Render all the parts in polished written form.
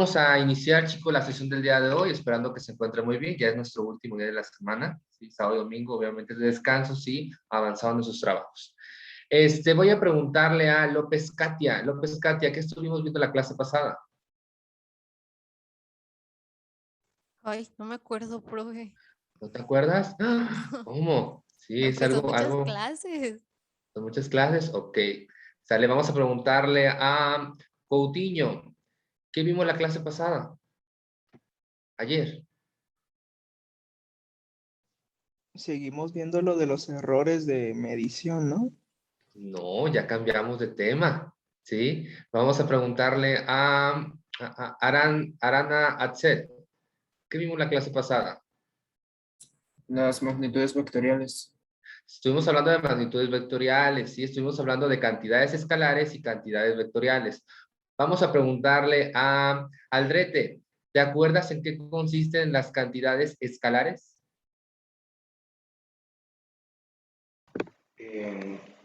Vamos a iniciar, chicos, la sesión del día de hoy, esperando que se encuentre muy bien. Ya es nuestro último día de la semana, ¿sí? Sábado y domingo, obviamente de descanso, sí, avanzando en sus trabajos. Voy a preguntarle a López Katia. López Katia, ¿qué estuvimos viendo la clase pasada? Ay, no me acuerdo, profe. ¿No te acuerdas? ¡Ah! No, ¿Cómo? Sí, no, es pues son muchas algo, clases. son muchas clases. Ok. Sale, vamos a preguntarle a Coutinho. ¿Qué vimos la clase pasada? Ayer. Seguimos viendo lo de los errores de medición, ¿no? No, ya cambiamos de tema, ¿sí? Vamos a preguntarle a Arana Atzet. ¿Qué vimos la clase pasada? Las magnitudes vectoriales. Estuvimos hablando de magnitudes vectoriales, ¿sí? Estuvimos hablando de cantidades escalares y cantidades vectoriales. Vamos a preguntarle a Aldrete. ¿Te acuerdas en qué consisten las cantidades escalares?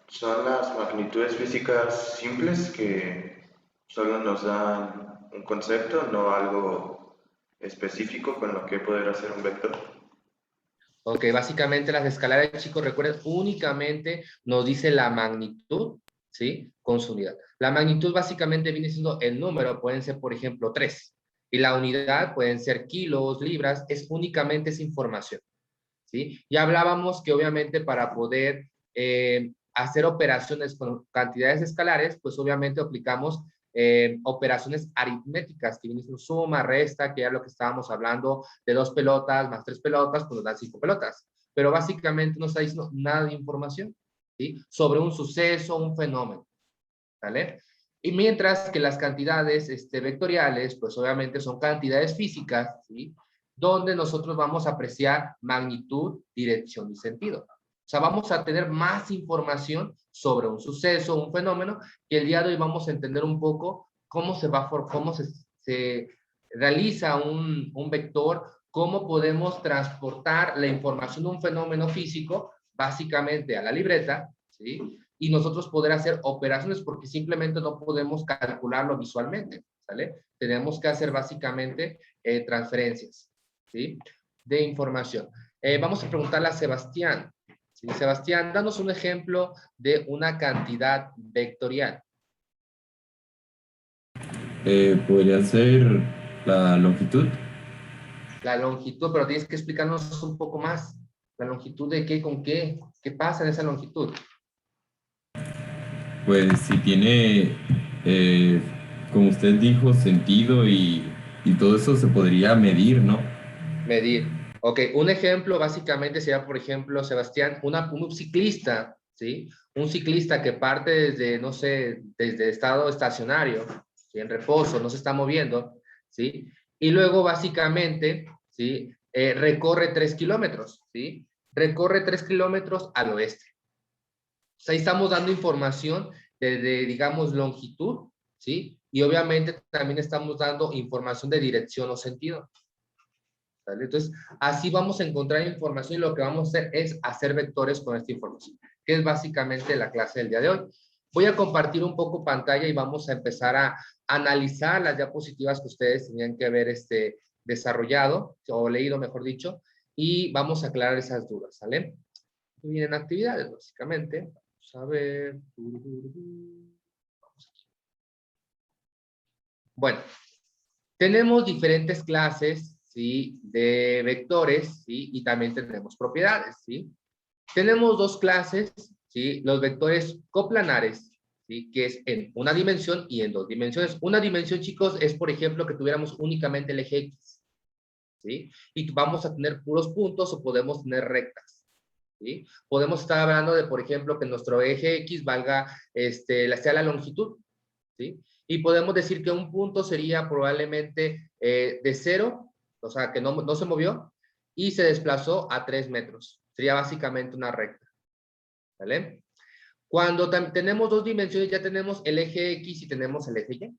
Son las magnitudes físicas simples que solo nos dan un concepto, no algo específico con lo que poder hacer un vector. Ok, básicamente las escalares, chicos, recuerden, únicamente nos dice la magnitud, ¿sí? Con su unidad. La magnitud básicamente viene siendo el número, pueden ser, por ejemplo, 3. Y la unidad pueden ser kilos, libras, es únicamente esa información, ¿sí? Ya hablábamos que obviamente para poder hacer operaciones con cantidades escalares, pues obviamente aplicamos operaciones aritméticas, que vienen siendo suma, resta, que era lo que estábamos hablando de 2 pelotas más 3 pelotas, pues nos dan 5 pelotas. Pero básicamente no está diciendo nada de información, ¿sí? Sobre un suceso, un fenómeno, ¿vale? Y mientras que las cantidades vectoriales, pues obviamente son cantidades físicas, ¿sí? Donde nosotros vamos a apreciar magnitud, dirección y sentido. O sea, vamos a tener más información sobre un suceso, un fenómeno, que el día de hoy vamos a entender un poco cómo se realiza un vector, cómo podemos transportar la información de un fenómeno físico, básicamente a la libreta, ¿sí? Y nosotros poder hacer operaciones porque simplemente no podemos calcularlo visualmente, ¿sale? Tenemos que hacer básicamente transferencias, ¿sí? De información. Vamos a preguntarle a Sebastián. ¿Sí? Sebastián, danos un ejemplo de una cantidad vectorial. Podría ser la longitud. La longitud, pero tienes que explicarnos un poco más. ¿La longitud de qué con qué? ¿Qué pasa en esa longitud? Pues si tiene, eh, como usted dijo, sentido y todo eso se podría medir, ¿no? Medir. Ok, un ejemplo básicamente sería, por ejemplo, Sebastián, un ciclista, ¿sí? Un ciclista que parte desde, no sé, desde estado estacionario, ¿sí? En reposo, no se está moviendo, ¿sí? Y luego básicamente, ¿sí? Recorre 3 kilómetros, ¿sí? Recorre 3 kilómetros al oeste. O sea, ahí estamos dando información de, digamos, longitud, ¿sí? Y obviamente también estamos dando información de dirección o sentido. ¿Vale? Entonces, así vamos a encontrar información y lo que vamos a hacer es hacer vectores con esta información, que es básicamente la clase del día de hoy. Voy a compartir un poco pantalla y vamos a empezar a analizar las diapositivas que ustedes tenían que haber desarrollado, o leído, mejor dicho, y vamos a aclarar esas dudas, ¿sale? Y vienen actividades, básicamente. Vamos a ver. Bueno, tenemos diferentes clases, ¿sí? De vectores, ¿sí? Y también tenemos propiedades, ¿sí? Tenemos dos clases, ¿sí? Los vectores coplanares, ¿sí? Que es en una dimensión y en dos dimensiones. Una dimensión, chicos, es, por ejemplo, que tuviéramos únicamente el eje X, ¿sí? Y vamos a tener puros puntos o podemos tener rectas, ¿sí? Podemos estar hablando de, por ejemplo, que nuestro eje X valga, sea la longitud, ¿sí? Y podemos decir que un punto sería probablemente de 0, o sea, que no se movió, y se desplazó a 3 metros. Sería básicamente una recta, ¿vale? Cuando tenemos dos dimensiones, ya tenemos el eje X y tenemos el eje Y,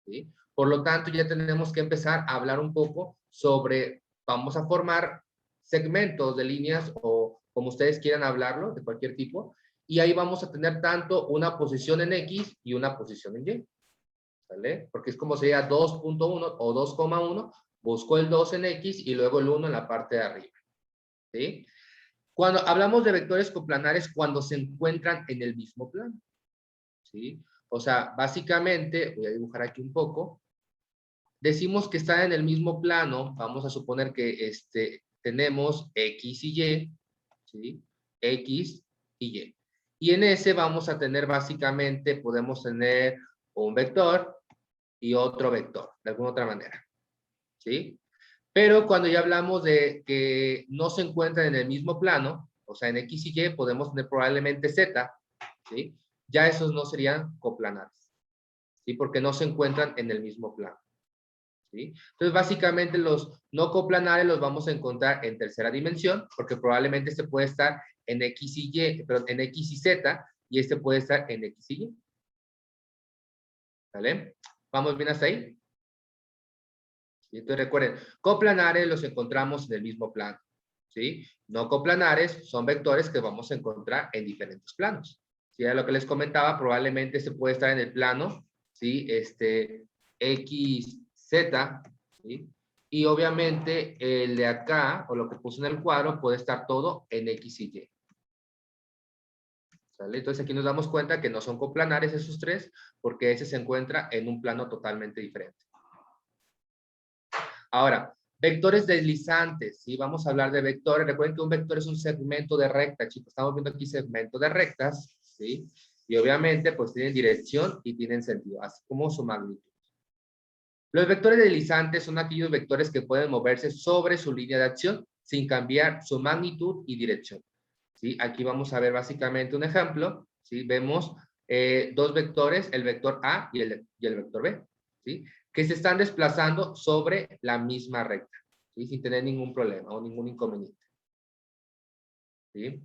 ¿sí? Por lo tanto, ya tenemos que empezar a hablar un poco sobre, vamos a formar segmentos de líneas o como ustedes quieran hablarlo, de cualquier tipo, y ahí vamos a tener tanto una posición en X y una posición en Y. ¿Sale? Porque es como sería 2.1 o 2,1, busco el 2 en X y luego el 1 en la parte de arriba. ¿Sí? Cuando hablamos de vectores coplanares, cuando se encuentran en el mismo plano. ¿Sí? O sea, básicamente, voy a dibujar aquí un poco, decimos que están en el mismo plano, vamos a suponer que tenemos X y Y, ¿sí? X y Y. Y en ese vamos a tener básicamente, podemos tener un vector y otro vector, de alguna otra manera, ¿sí? Pero cuando ya hablamos de que no se encuentran en el mismo plano, o sea, en X y Y podemos tener probablemente Z, ¿sí? Ya esos no serían coplanares, ¿sí? Porque no se encuentran en el mismo plano, ¿sí? Entonces, básicamente los no coplanares los vamos a encontrar en tercera dimensión, porque probablemente este puede estar en X y Y, perdón, en X y Z, y este puede estar en X y Y. ¿Vale? ¿Vamos bien hasta ahí? ¿Sí? Entonces recuerden, coplanares los encontramos en el mismo plano, ¿sí? No coplanares son vectores que vamos a encontrar en diferentes planos. ¿Sí? A lo que les comentaba, probablemente este puede estar en el plano, ¿sí? X, Z, ¿sí? Y obviamente el de acá, o lo que puse en el cuadro, puede estar todo en X y Y. ¿Sale? Entonces aquí nos damos cuenta que no son coplanares esos tres, porque ese se encuentra en un plano totalmente diferente. Ahora, vectores deslizantes, ¿sí? Vamos a hablar de vectores. Recuerden que un vector es un segmento de recta, chicos. Estamos viendo aquí segmento de rectas, ¿sí? Y obviamente, pues tienen dirección y tienen sentido, así como su magnitud. Los vectores deslizantes son aquellos vectores que pueden moverse sobre su línea de acción sin cambiar su magnitud y dirección. ¿Sí? Aquí vamos a ver básicamente un ejemplo. ¿Sí? Vemos dos vectores, el vector A y el vector B, ¿sí? Que se están desplazando sobre la misma recta, ¿sí? Sin tener ningún problema o ningún inconveniente. ¿Sí?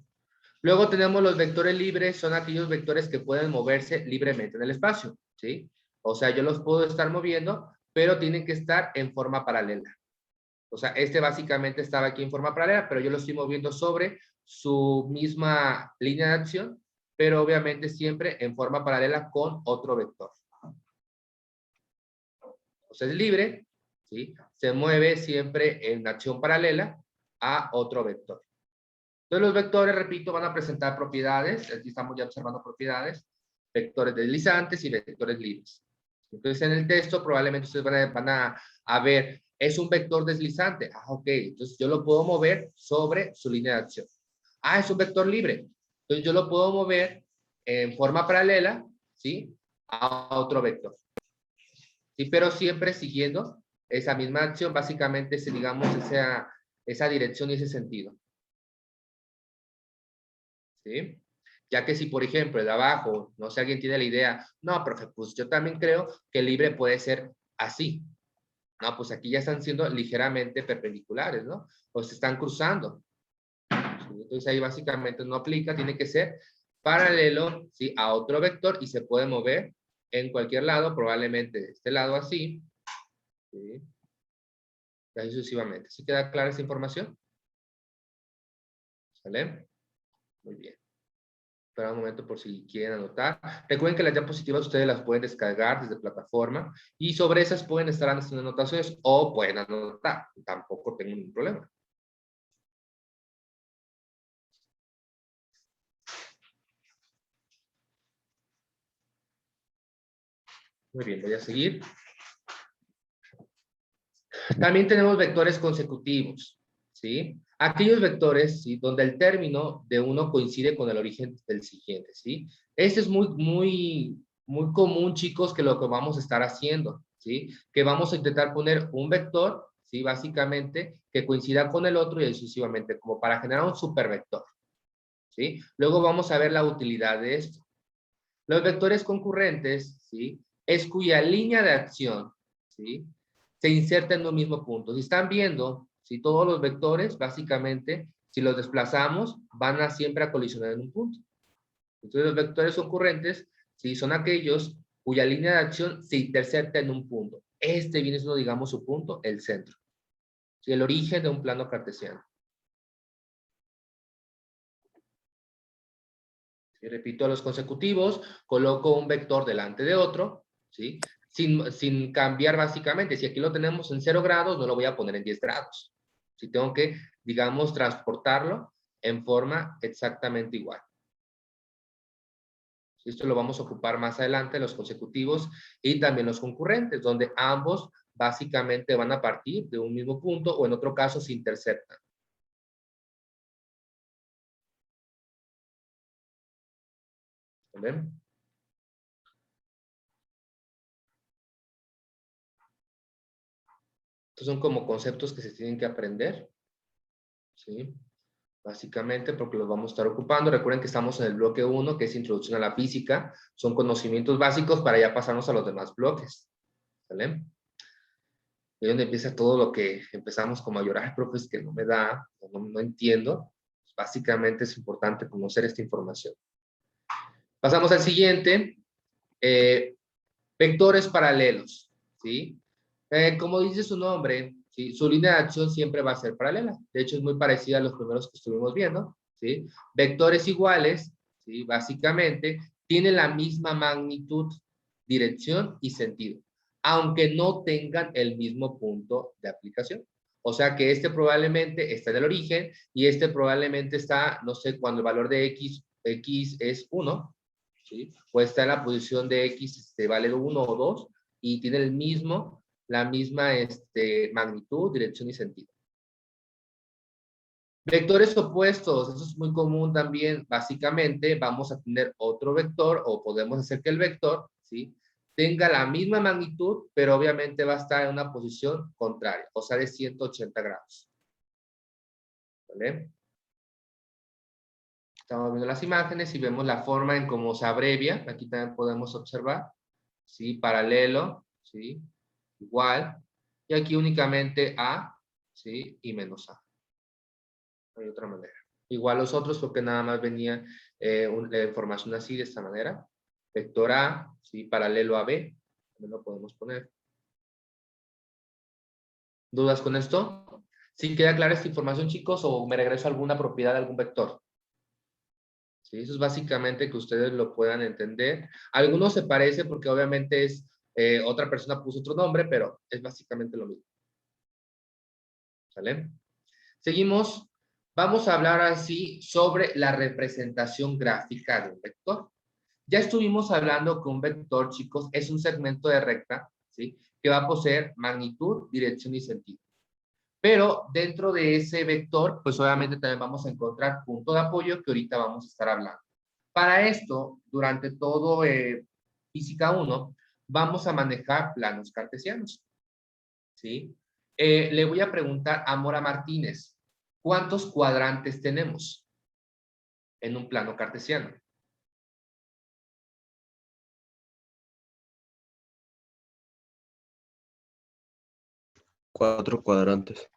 Luego tenemos los vectores libres, son aquellos vectores que pueden moverse libremente en el espacio, ¿sí? O sea, yo los puedo estar moviendo, pero tienen que estar en forma paralela. O sea, básicamente estaba aquí en forma paralela, pero yo lo estoy moviendo sobre su misma línea de acción, pero obviamente siempre en forma paralela con otro vector. O sea, es libre, ¿sí? Se mueve siempre en acción paralela a otro vector. Entonces los vectores, repito, van a presentar propiedades. Aquí estamos ya observando propiedades. Vectores deslizantes y vectores libres. Entonces en el texto probablemente ustedes van a ver, es un vector deslizante. Ah, ok. Entonces yo lo puedo mover sobre su línea de acción. Ah, es un vector libre. Entonces yo lo puedo mover en forma paralela, ¿sí? A otro vector. ¿Sí? Pero siempre siguiendo esa misma acción, básicamente, digamos, esa dirección y ese sentido. ¿Sí? Ya que si, por ejemplo, el de abajo, no sé, alguien tiene la idea, no, profe, pues yo también creo que el libre puede ser así. No, pues aquí ya están siendo ligeramente perpendiculares, ¿no? O se están cruzando. ¿Sí? Entonces ahí básicamente no aplica, tiene que ser paralelo, ¿sí? A otro vector y se puede mover en cualquier lado, probablemente de este lado así, ¿sí? Y así sucesivamente. ¿Sí queda clara esa información? ¿Sale? Muy bien. Espera un momento por si quieren anotar. Recuerden que las diapositivas ustedes las pueden descargar desde plataforma y sobre esas pueden estar haciendo anotaciones o pueden anotar. Tampoco tengo ningún problema. Muy bien, voy a seguir. También tenemos vectores consecutivos, ¿sí? Aquellos vectores, ¿sí? Donde el término de uno coincide con el origen del siguiente, ¿sí? Este es muy común, chicos, que lo que vamos a estar haciendo, ¿sí? Que vamos a intentar poner un vector, ¿sí? Básicamente, que coincida con el otro y así sucesivamente, como para generar un supervector, ¿sí? Luego vamos a ver la utilidad de esto. Los vectores concurrentes, ¿sí? Es cuya línea de acción, ¿sí? Se inserta en un mismo punto. Si están viendo, si todos los vectores, básicamente, si los desplazamos, van a siempre a colisionar en un punto. Entonces, los vectores concurrentes, ¿sí? Son aquellos cuya línea de acción se intercepta en un punto. Este viene siendo, digamos, su punto, el centro. ¿Sí? El origen de un plano cartesiano. Y repito, los consecutivos, coloco un vector delante de otro, ¿sí? sin cambiar básicamente. Si aquí lo tenemos en 0 grados, no lo voy a poner en 10 grados. Si tengo que, digamos, transportarlo en forma exactamente igual. Esto lo vamos a ocupar más adelante, los consecutivos y también los concurrentes, donde ambos básicamente van a partir de un mismo punto o en otro caso se interceptan. ¿Ven? Estos son como conceptos que se tienen que aprender, ¿sí? Básicamente porque los vamos a estar ocupando. Recuerden que estamos en el bloque 1, que es Introducción a la Física. Son conocimientos básicos para ya pasarnos a los demás bloques. ¿Vale? Y donde empieza todo lo que empezamos como a llorar, profe, es que no me da, no entiendo. Básicamente es importante conocer esta información. Pasamos al siguiente. Vectores paralelos, ¿sí? Como dice su nombre, ¿sí? Su línea de acción siempre va a ser paralela. De hecho, es muy parecida a los primeros que estuvimos viendo, ¿sí? Vectores iguales, ¿sí? Básicamente, tienen la misma magnitud, dirección y sentido, aunque no tengan el mismo punto de aplicación. O sea que este probablemente está en el origen y este probablemente está, no sé, cuando el valor de x es 1, ¿sí? O está en la posición de X, vale 1 o 2 y tiene la misma magnitud, dirección y sentido. Vectores opuestos, eso es muy común también. Básicamente vamos a tener otro vector o podemos hacer que el vector, ¿sí? Tenga la misma magnitud, pero obviamente va a estar en una posición contraria, o sea, de 180 grados. ¿Vale? Estamos viendo las imágenes y vemos la forma en cómo se abrevia. Aquí también podemos observar, ¿sí? Paralelo, ¿sí? Igual. Y aquí únicamente A, ¿sí? Y menos A. No hay otra manera. Igual los otros porque nada más venía la información así, de esta manera. Vector A, ¿sí? Paralelo a B. También lo podemos poner. ¿Dudas con esto? ¿Sí queda clara esta información, chicos? ¿O me regreso a alguna propiedad de algún vector? ¿Sí? Eso es básicamente que ustedes lo puedan entender. Algunos se parece porque obviamente es otra persona puso otro nombre, pero es básicamente lo mismo. ¿Sale? Seguimos. Vamos a hablar así sobre la representación gráfica de un vector. Ya estuvimos hablando que un vector, chicos, es un segmento de recta, ¿sí? Que va a poseer magnitud, dirección y sentido. Pero dentro de ese vector, pues obviamente también vamos a encontrar punto de apoyo que ahorita vamos a estar hablando. Para esto, durante todo Física 1, vamos a manejar planos cartesianos, ¿sí? Le voy a preguntar a Mora Martínez, ¿cuántos cuadrantes tenemos en un plano cartesiano? Cuatro cuadrantes.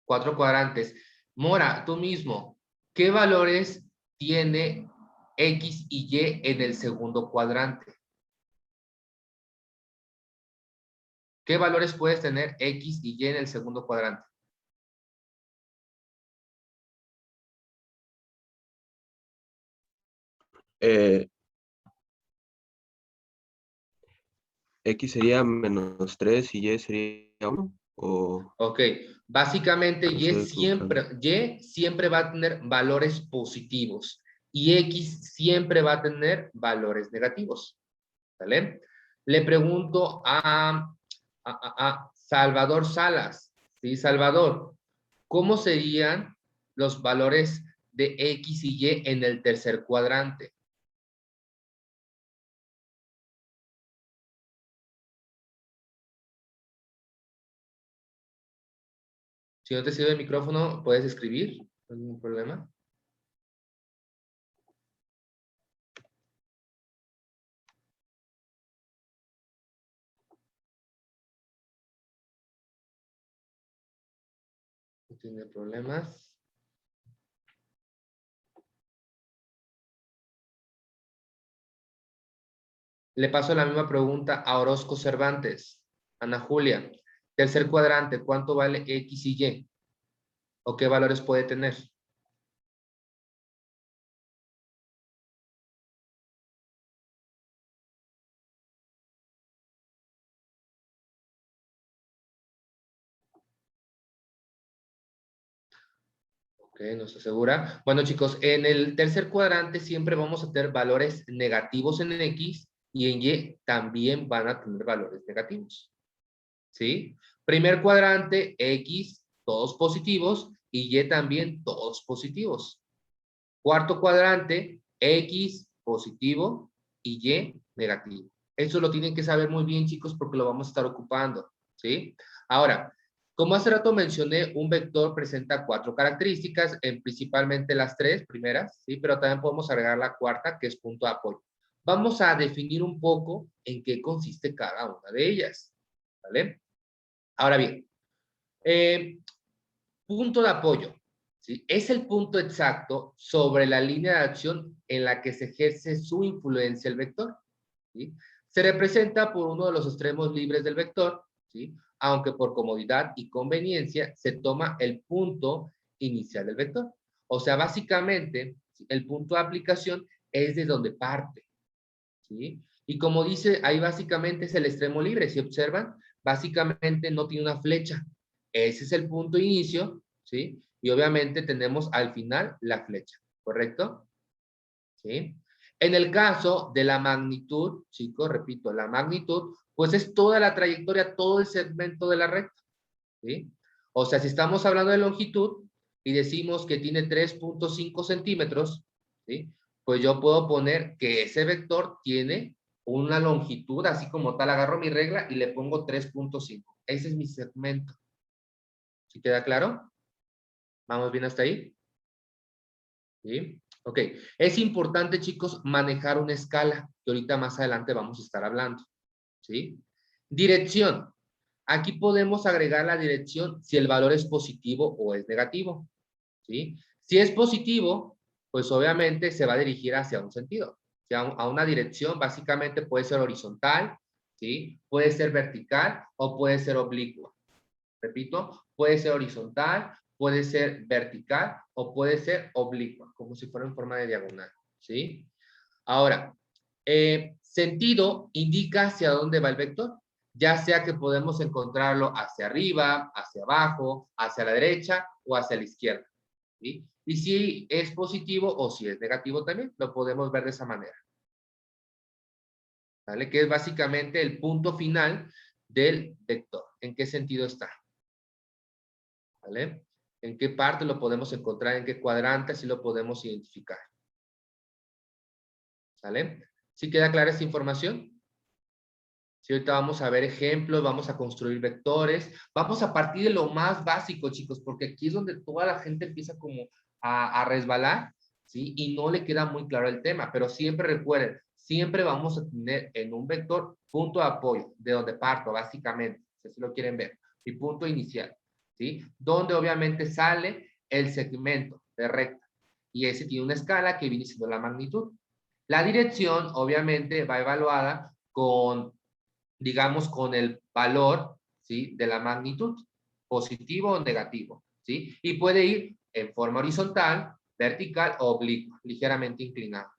4 cuadrantes. Mora, tú mismo, ¿qué valores tiene X y Y en el segundo cuadrante? ¿Qué valores puedes tener X y Y en el segundo cuadrante? Eh, X sería -3 y Y sería 1. O Ok, básicamente me estoy equivocando. Y siempre va a tener valores positivos y X siempre va a tener valores negativos. ¿Vale? Le pregunto a Salvador Salas, ¿sí? Salvador, ¿cómo serían los valores de X y Y en el tercer cuadrante? Si no te sirve el micrófono, puedes escribir, no hay ningún problema. No tiene problemas. Le paso la misma pregunta a Orozco Cervantes. Ana Julia, tercer cuadrante, ¿cuánto vale X y Y? ¿O qué valores puede tener? Ok, no estoy segura. Bueno, chicos, en el tercer cuadrante siempre vamos a tener valores negativos en X y en Y también van a tener valores negativos. ¿Sí? Primer cuadrante, X, todos positivos, y Y también todos positivos. Cuarto cuadrante, X positivo y Y negativo. Eso lo tienen que saber muy bien, chicos, porque lo vamos a estar ocupando, ¿sí? Ahora, como hace rato mencioné, un vector presenta 4 características, principalmente las 3 primeras, ¿sí? Pero también podemos agregar la cuarta, que es punto de apoyo. Vamos a definir un poco en qué consiste cada una de ellas, ¿vale? Ahora bien, punto de apoyo, ¿sí? Es el punto exacto sobre la línea de acción en la que se ejerce su influencia el vector, ¿sí? Se representa por uno de los extremos libres del vector, ¿sí? Aunque por comodidad y conveniencia se toma el punto inicial del vector. O sea, básicamente, ¿sí? El punto de aplicación es de donde parte, ¿sí? Y como dice, ahí básicamente es el extremo libre. Si observan, básicamente no tiene una flecha. Ese es el punto de inicio, ¿sí? Y obviamente tenemos al final la flecha, ¿correcto? ¿Sí? En el caso de la magnitud, chicos, repito, la magnitud, pues es toda la trayectoria, todo el segmento de la recta, ¿sí? O sea, si estamos hablando de longitud y decimos que tiene 3.5 centímetros, ¿sí? Pues yo puedo poner que ese vector tiene una longitud, así como tal, agarro mi regla y le pongo 3.5. Ese es mi segmento. ¿Sí queda claro? ¿Vamos bien hasta ahí? ¿Sí? Ok. Es importante, chicos, manejar una escala, que ahorita más adelante vamos a estar hablando. ¿Sí? Dirección. Aquí podemos agregar la dirección si el valor es positivo o es negativo. ¿Sí? Si es positivo, pues obviamente se va a dirigir hacia un sentido. O sea, a una dirección básicamente puede ser horizontal, ¿sí? Puede ser vertical o puede ser oblicua. Repito, puede ser horizontal, puede ser vertical o puede ser oblicua, como si fuera en forma de diagonal, ¿sí? Ahora, sentido indica hacia dónde va el vector, ya sea que podemos encontrarlo hacia arriba, hacia abajo, hacia la derecha o hacia la izquierda, ¿sí? Y si es positivo o si es negativo también, lo podemos ver de esa manera, ¿vale? Que es básicamente el punto final del vector, en qué sentido está. ¿Vale? ¿En qué parte lo podemos encontrar? ¿En qué cuadrante? Así lo podemos identificar. ¿Sale? ¿Sí queda clara esta información? Sí, ahorita vamos a ver ejemplos, vamos a construir vectores. Vamos a partir de lo más básico, chicos, porque aquí es donde toda la gente empieza como a resbalar, ¿sí? Y no le queda muy claro el tema, pero siempre recuerden, siempre vamos a tener en un vector punto de apoyo, de donde parto, básicamente, si así lo quieren ver, y punto inicial. ¿Sí? Donde obviamente sale el segmento de recta. Y ese tiene una escala que viene siendo la magnitud. La dirección, obviamente, va evaluada con, digamos, con el valor, ¿sí? De la magnitud, positivo o negativo, ¿sí? Y puede ir en forma horizontal, vertical o oblicua, ligeramente inclinado.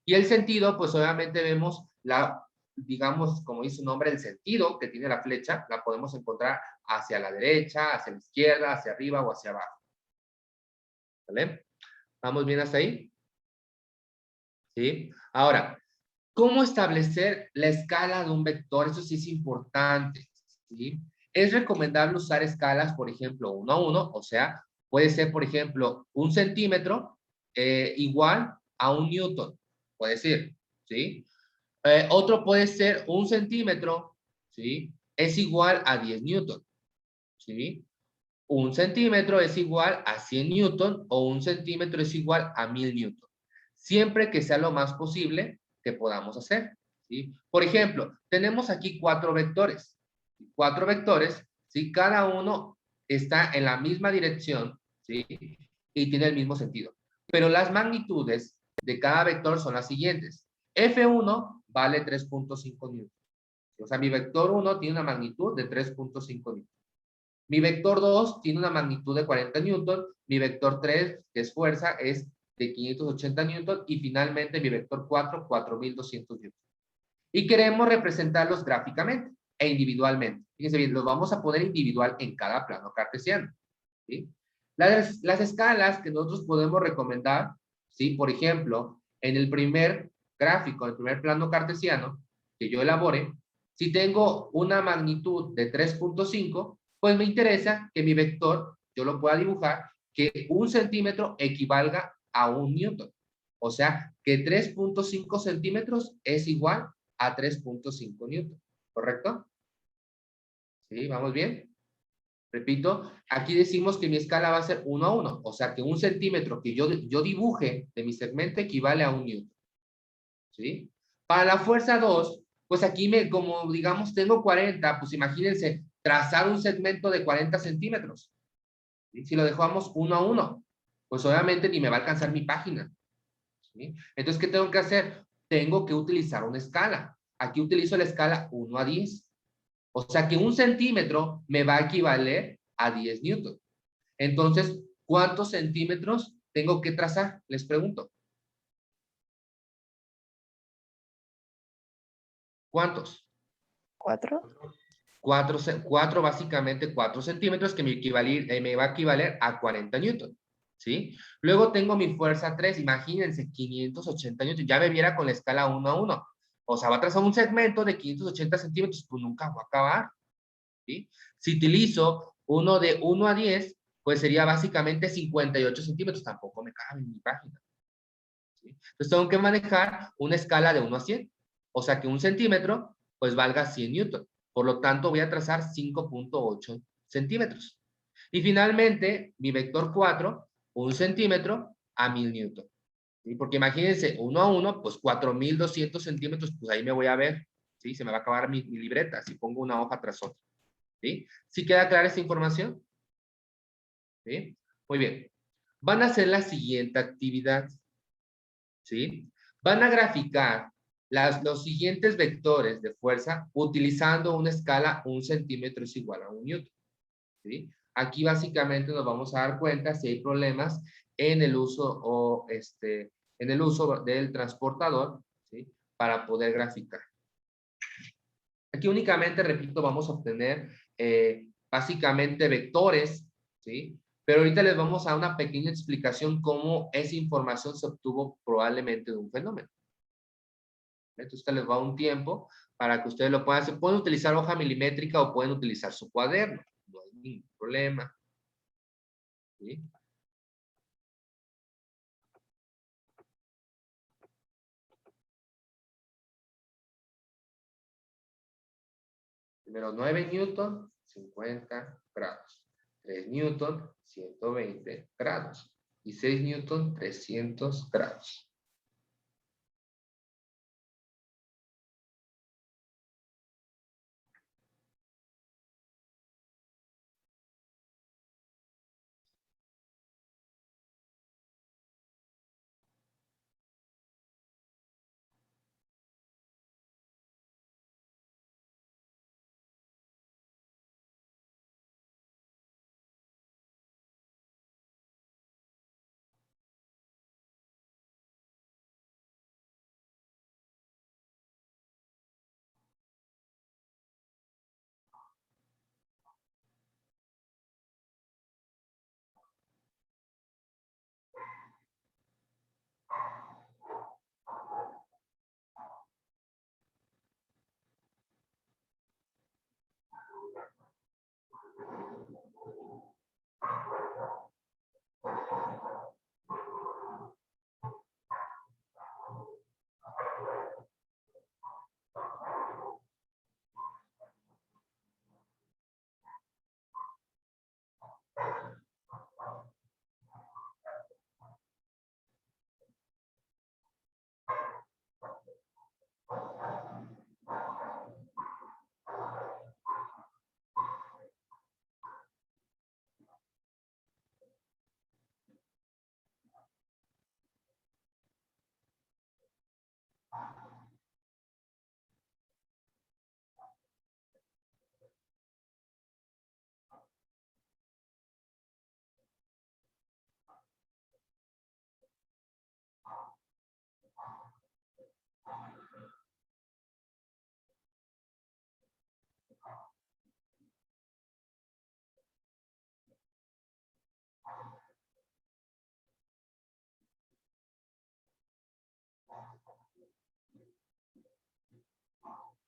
Y el sentido, pues obviamente vemos la, digamos, como dice su nombre, el sentido que tiene la flecha, la podemos encontrar hacia la derecha, hacia la izquierda, hacia arriba o hacia abajo. ¿Vale? ¿Vamos bien hasta ahí? ¿Sí? Ahora, ¿cómo establecer la escala de un vector? Eso sí es importante, ¿sí? Es recomendable usar escalas, por ejemplo, 1 a 1, o sea, puede ser, por ejemplo, 1 centímetro igual a 1 newton, puede ser, ¿sí? Otro puede ser 1 centímetro, ¿sí? Es igual a 10 newton, ¿sí? 1 centímetro es igual a 100 newton o 1 centímetro es igual a 1000 newton. Siempre que sea lo más posible que podamos hacer, ¿sí? Por ejemplo, tenemos aquí 4 vectores. 4 vectores, ¿sí? Cada uno está en la misma dirección, ¿sí? Y tiene el mismo sentido. Pero las magnitudes de cada vector son las siguientes. F1 vale 3.5 newton. O sea, mi vector 1 tiene una magnitud de 3.5 newton. Mi vector 2 tiene una magnitud de 40 newton, mi vector 3, que es fuerza, es de 580 newton y finalmente mi vector 4, 4200 newton. Y queremos representarlos gráficamente e individualmente. Fíjense bien, los vamos a poner individual en cada plano cartesiano, ¿sí? Las escalas que nosotros podemos recomendar, ¿sí? Por ejemplo, en el primer gráfico, en el primer plano cartesiano que yo elabore, si tengo una magnitud de 3.5, pues me interesa que mi vector, yo lo pueda dibujar, que 1 centímetro equivalga a 1 newton. O sea, que 3.5 centímetros es igual a 3.5 newton. ¿Correcto? ¿Sí? ¿Vamos bien? Repito, aquí decimos que mi escala va a ser 1 a 1. O sea, que 1 centímetro que yo dibuje de mi segmento equivale a 1 newton. ¿Sí? Para la fuerza 2, pues aquí como digamos tengo 40, pues imagínense, trazar un segmento de 40 centímetros. ¿Sí? Si lo dejamos 1 a 1, pues obviamente ni me va a alcanzar mi página. ¿Sí? Entonces, ¿qué tengo que hacer? Tengo que utilizar una escala. Aquí utilizo la escala 1 a 10. O sea que 1 centímetro me va a equivaler a 10 newton. Entonces, ¿cuántos centímetros tengo que trazar? Les pregunto. ¿Cuántos? 4. 4, básicamente 4 centímetros que me va a equivaler a 40 newton. ¿Sí? Luego tengo mi fuerza 3, imagínense, 580 newton. Ya me viera con la escala 1 a 1. O sea, va a trazar un segmento de 580 centímetros, pues nunca va a acabar. ¿Sí? Si utilizo uno de 1 a 10, pues sería básicamente 58 centímetros. Tampoco me cabe en mi página. ¿Sí? Entonces tengo que manejar una escala de 1 a 100. O sea que 1 centímetro, pues valga 100 newton. Por lo tanto, voy a trazar 5.8 centímetros. Y finalmente, mi vector 4, 1 centímetro a 1000 newton. ¿Sí? Porque imagínense, 1 a 1, pues 4200 centímetros, pues ahí me voy a ver. ¿Sí? Se me va a acabar mi libreta si pongo una hoja tras otra. ¿Sí? ¿Sí queda clara esta información? ¿Sí? Muy bien. Van a hacer la siguiente actividad. ¿Sí? Van a graficar los siguientes vectores de fuerza utilizando una escala 1 centímetro es igual a 1 newton. ¿Sí? Aquí básicamente nos vamos a dar cuenta si hay problemas en el uso en el uso del transportador, ¿sí? Para poder graficar. Aquí únicamente, repito, vamos a obtener básicamente vectores, ¿sí? Pero ahorita les vamos a dar una pequeña explicación cómo esa información se obtuvo probablemente de un fenómeno. Entonces, les va un tiempo para que ustedes lo puedan hacer. Pueden utilizar hoja milimétrica o pueden utilizar su cuaderno. No hay ningún problema. ¿Sí? Primero 9 newton, 50 grados. 3 newton, 120 grados. Y 6 newton, 300 grados.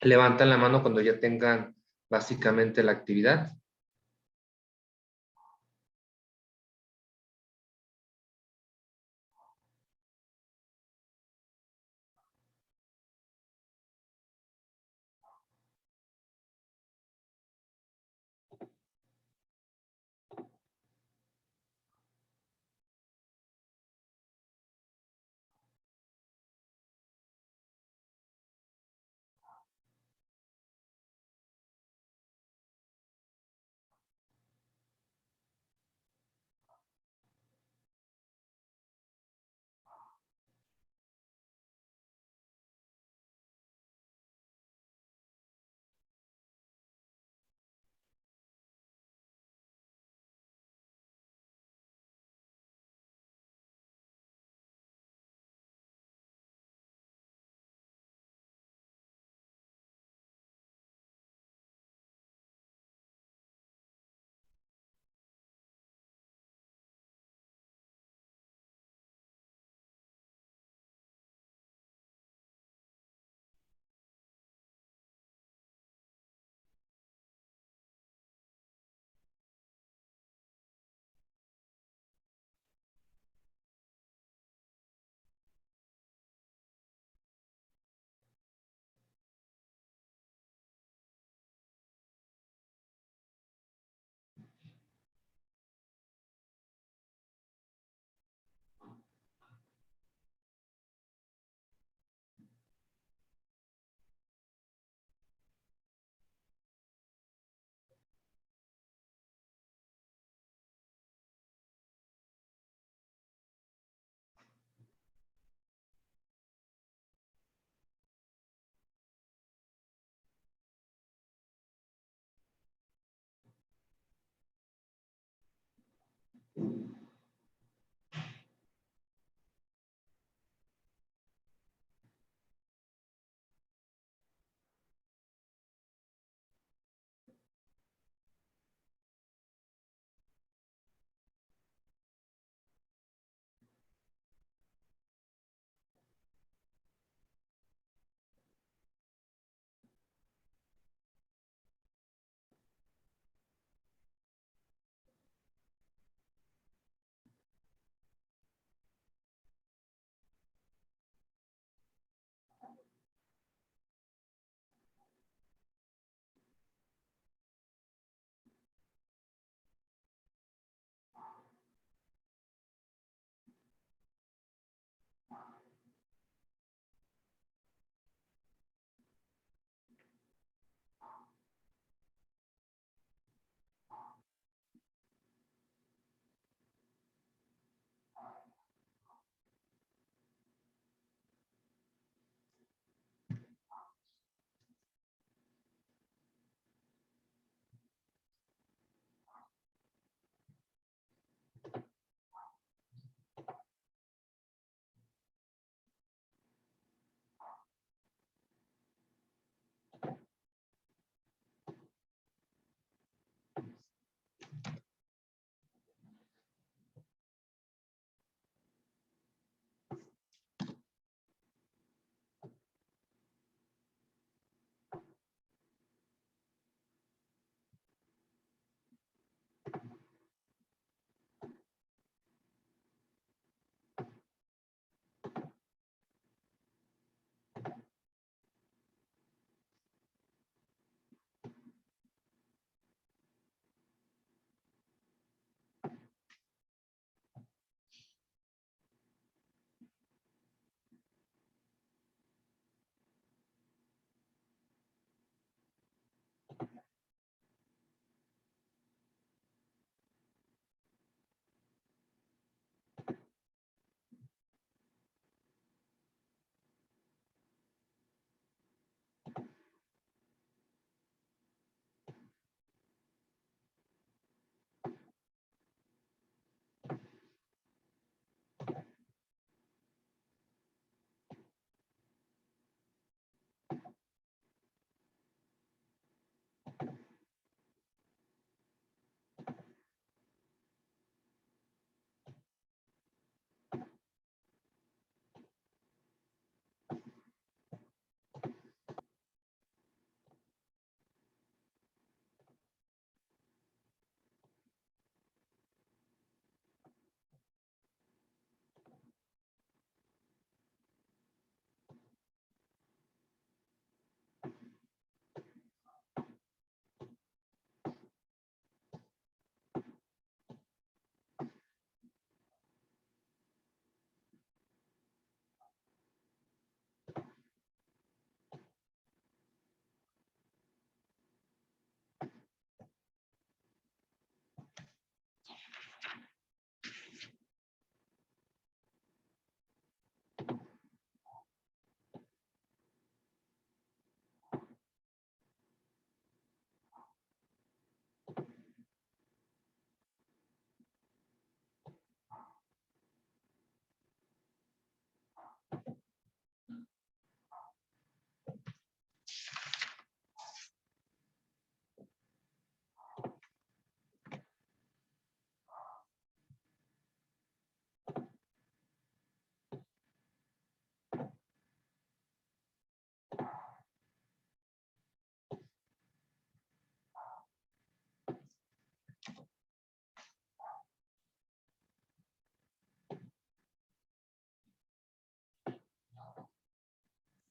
Levantan la mano cuando ya tengan básicamente la actividad.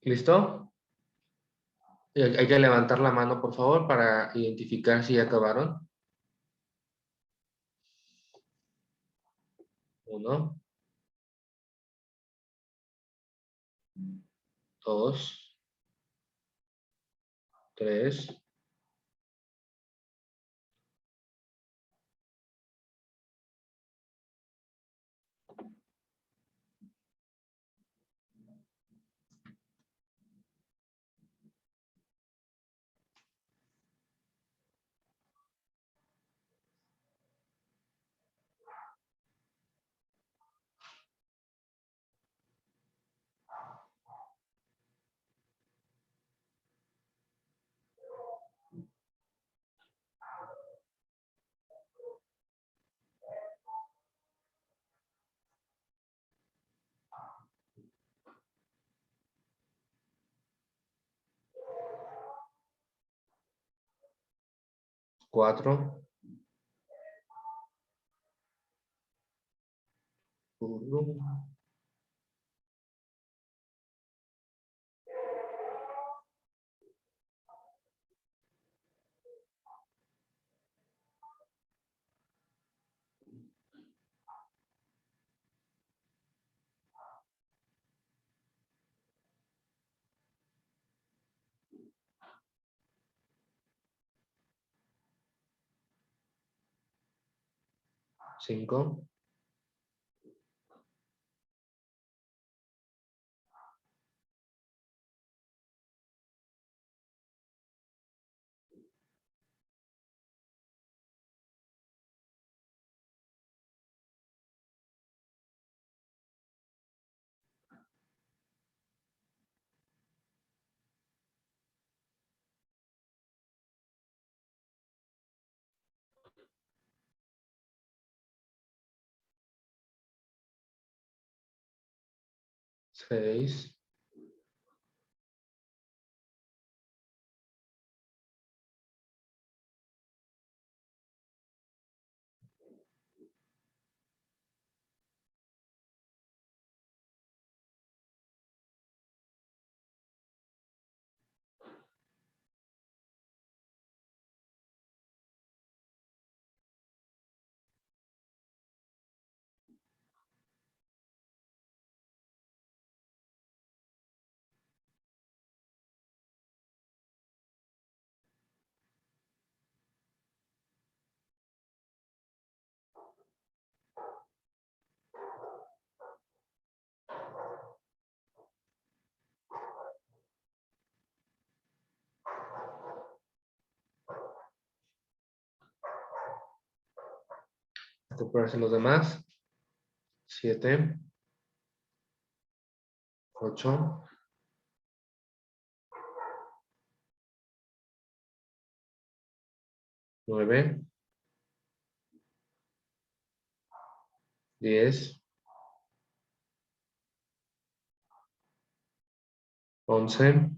¿Listo? Y hay que levantar la mano, por favor, para identificar si ya acabaron. 1, 2, 3, 4, 1, 5, 6, recuperarse los demás. 7, 8, 9, 10, 11,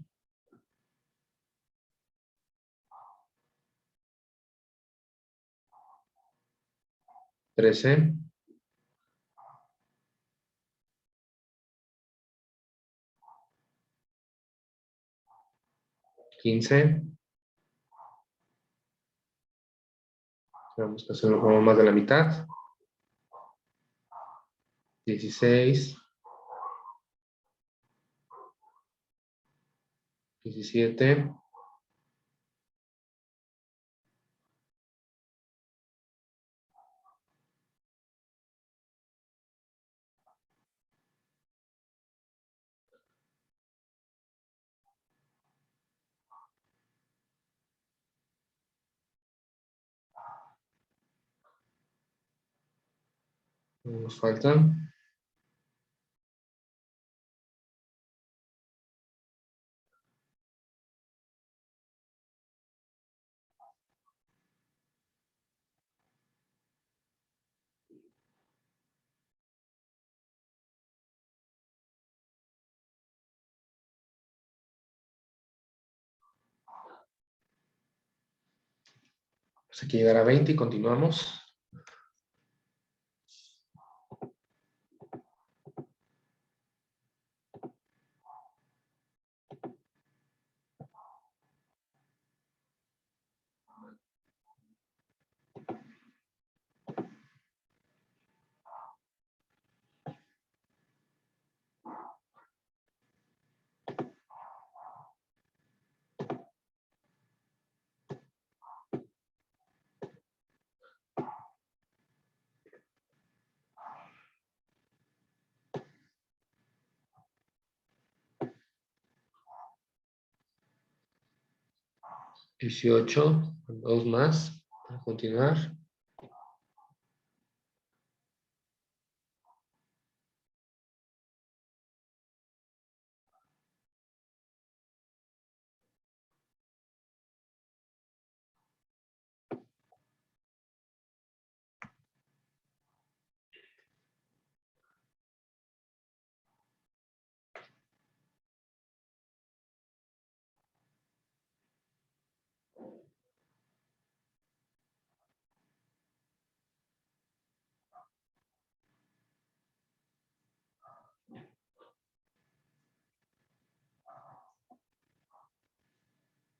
13, 15. Vamos a hacer más de la mitad. 16, 17, nos faltan. Pues hay que llegar a 20 y continuamos. 18, dos más, para continuar.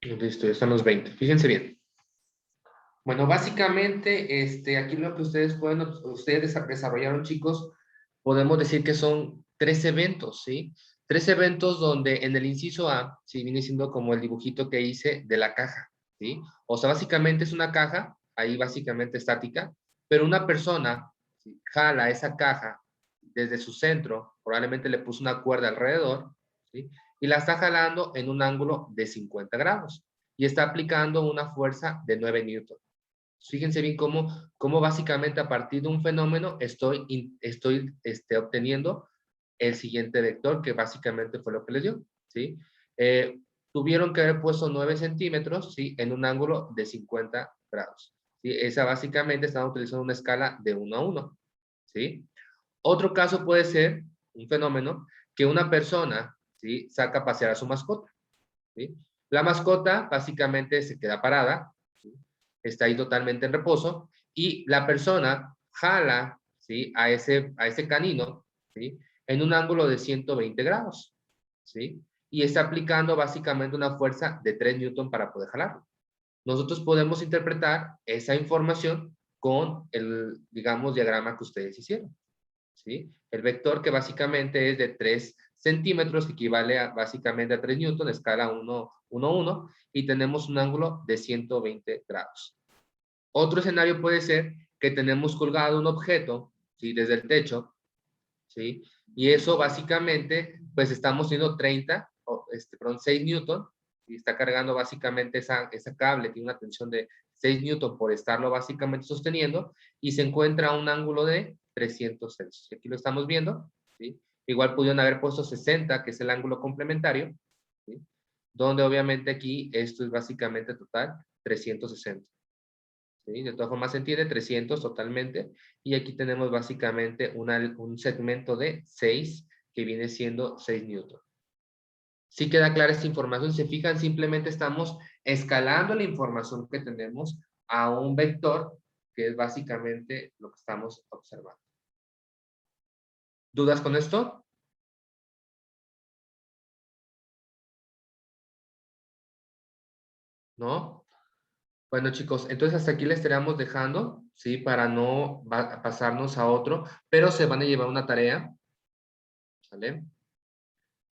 Listo, ya están los 20. Fíjense bien. Bueno, básicamente, aquí lo que ustedes desarrollaron, chicos, podemos decir que son 3 eventos, ¿sí? 3 eventos donde en el inciso A, sí, viene siendo como el dibujito que hice de la caja, ¿sí? O sea, básicamente es una caja, ahí básicamente estática, pero una persona, ¿sí?, jala esa caja desde su centro, probablemente le puso una cuerda alrededor, ¿sí?, y la está jalando en un ángulo de 50 grados y está aplicando una fuerza de 9 newton. Fíjense bien cómo básicamente a partir de un fenómeno estoy obteniendo el siguiente vector, que básicamente fue lo que les dio, ¿sí? Tuvieron que haber puesto 9 centímetros, ¿sí?, en un ángulo de 50 grados. ¿Sí? Esa básicamente están utilizando una escala de 1 a 1, ¿sí? Otro caso puede ser un fenómeno que una persona, ¿sí?, saca a pasear a su mascota, ¿sí? La mascota básicamente se queda parada, ¿sí?, está ahí totalmente en reposo, y la persona jala, ¿sí?, a ese canino, ¿sí?, en un ángulo de 120 grados, ¿sí? Y está aplicando básicamente una fuerza de 3 newton para poder jalarlo. Nosotros podemos interpretar esa información con el, digamos, diagrama que ustedes hicieron, ¿sí? El vector, que básicamente es de 3 centímetros, que equivale básicamente a 3 newton, escala 1, 1, 1, y tenemos un ángulo de 120 grados. Otro escenario puede ser que tenemos colgado un objeto, ¿sí?, desde el techo, ¿sí? Y eso básicamente, pues estamos teniendo 6 newton, y está cargando básicamente esa cable, tiene una tensión de 6 newton por estarlo básicamente sosteniendo, y se encuentra a un ángulo de 300 Celsius. Aquí lo estamos viendo, ¿sí? Igual pudieron haber puesto 60, que es el ángulo complementario, ¿sí?, donde obviamente aquí esto es básicamente total 360. ¿Sí? De todas formas se entiende, 300 totalmente, y aquí tenemos básicamente un segmento de 6, que viene siendo 6 newton. Si queda clara esta información, se fijan, simplemente estamos escalando la información que tenemos a un vector, que es básicamente lo que estamos observando. ¿Dudas con esto? ¿No? Bueno, chicos, entonces hasta aquí les estaríamos dejando, ¿sí? Para no pasarnos a otro, pero se van a llevar una tarea, ¿sale?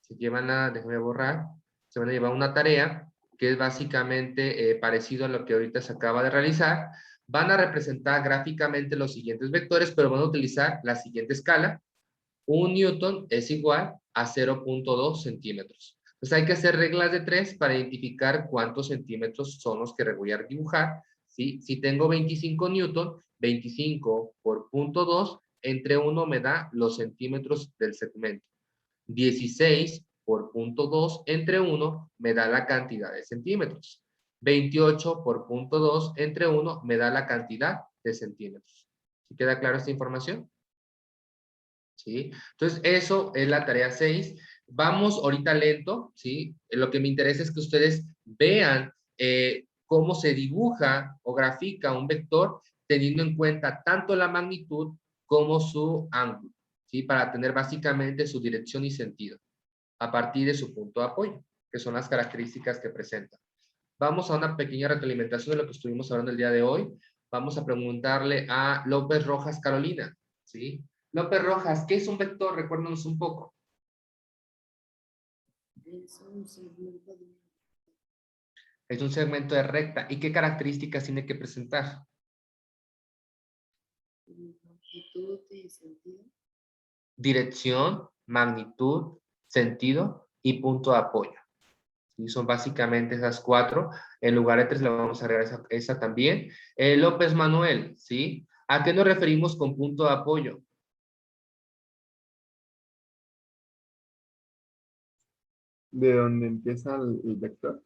Déjame borrar, se van a llevar una tarea que es básicamente parecido a lo que ahorita se acaba de realizar. Van a representar gráficamente los siguientes vectores, pero van a utilizar la siguiente escala. 1 newton es igual a 0.2 centímetros. Entonces hay que hacer reglas de 3 para identificar cuántos centímetros son los que voy a dibujar, ¿sí? Si tengo 25 newton, 25 por 0.2 entre 1 me da los centímetros del segmento. 16 por 0.2 entre 1 me da la cantidad de centímetros. 28 por 0.2 entre 1 me da la cantidad de centímetros. ¿Sí queda clara esta información? ¿Sí? Entonces, eso es la tarea 6. Vamos ahorita lento, ¿sí? Lo que me interesa es que ustedes vean cómo se dibuja o grafica un vector teniendo en cuenta tanto la magnitud como su ángulo, ¿sí? Para tener básicamente su dirección y sentido a partir de su punto de apoyo, que son las características que presenta. Vamos a una pequeña retroalimentación de lo que estuvimos hablando el día de hoy. Vamos a preguntarle a López Rojas Carolina, ¿sí? López Rojas, ¿qué es un vector? Recuérdanos un poco. Es un segmento de... Es un segmento de recta. ¿Y qué características tiene que presentar? Longitud y sentido. Dirección, magnitud, sentido y punto de apoyo. Y son básicamente esas 4. En lugar de 3 le vamos a agregar esa también. López Manuel, ¿sí? ¿A qué nos referimos con punto de apoyo? ¿De dónde empieza el vector?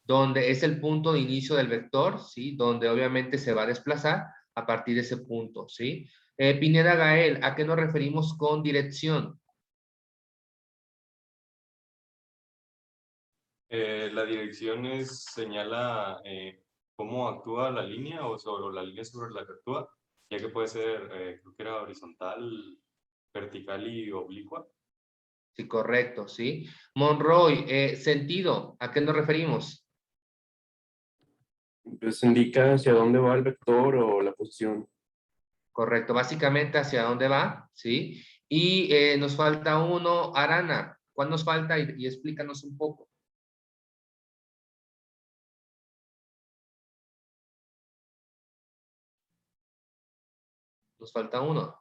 Donde es el punto de inicio del vector, ¿sí? Donde obviamente se va a desplazar a partir de ese punto, ¿sí? Pineda Gael, ¿a qué nos referimos con dirección? La dirección señala cómo actúa la línea o sobre la línea sobre la que actúa, ya que puede ser, creo que era horizontal, vertical y oblicua. Sí, correcto, ¿sí? Monroy, sentido, ¿a qué nos referimos? Pues indica hacia dónde va el vector o la posición. Correcto, básicamente hacia dónde va, ¿sí? Y nos falta uno, Arana, ¿cuál nos falta? Y explícanos un poco. Nos falta uno.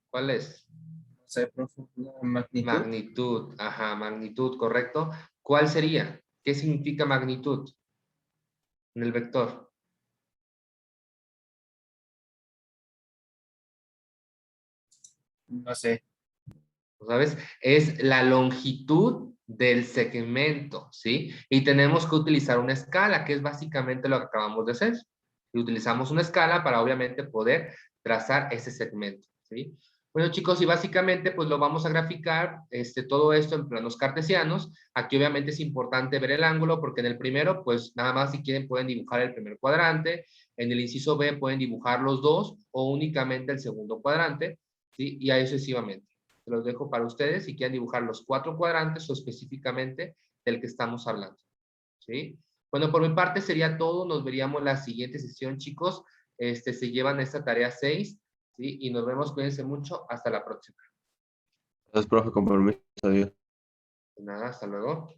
¿Cuál es? No sé, profe, la magnitud. Magnitud, ajá, magnitud, correcto. ¿Cuál sería? ¿Qué significa magnitud en el vector? No sé. ¿Sabes? Es la longitud del segmento, ¿sí? Y tenemos que utilizar una escala, que es básicamente lo que acabamos de hacer. Y utilizamos una escala para obviamente poder trazar ese segmento, ¿sí? Bueno, chicos, y básicamente pues lo vamos a graficar todo esto en planos cartesianos. Aquí obviamente es importante ver el ángulo porque en el primero pues nada más si quieren pueden dibujar el primer cuadrante, en el inciso B pueden dibujar los dos o únicamente el segundo cuadrante, ¿sí? Y ahí sucesivamente. Se los dejo para ustedes si quieren dibujar los 4 cuadrantes o específicamente del que estamos hablando, ¿sí? Bueno, por mi parte sería todo. Nos veríamos la siguiente sesión, chicos. Se llevan esta tarea 6, ¿sí? Y nos vemos. Cuídense mucho. Hasta la próxima. Gracias, profe, con permiso. Adiós. De nada, hasta luego.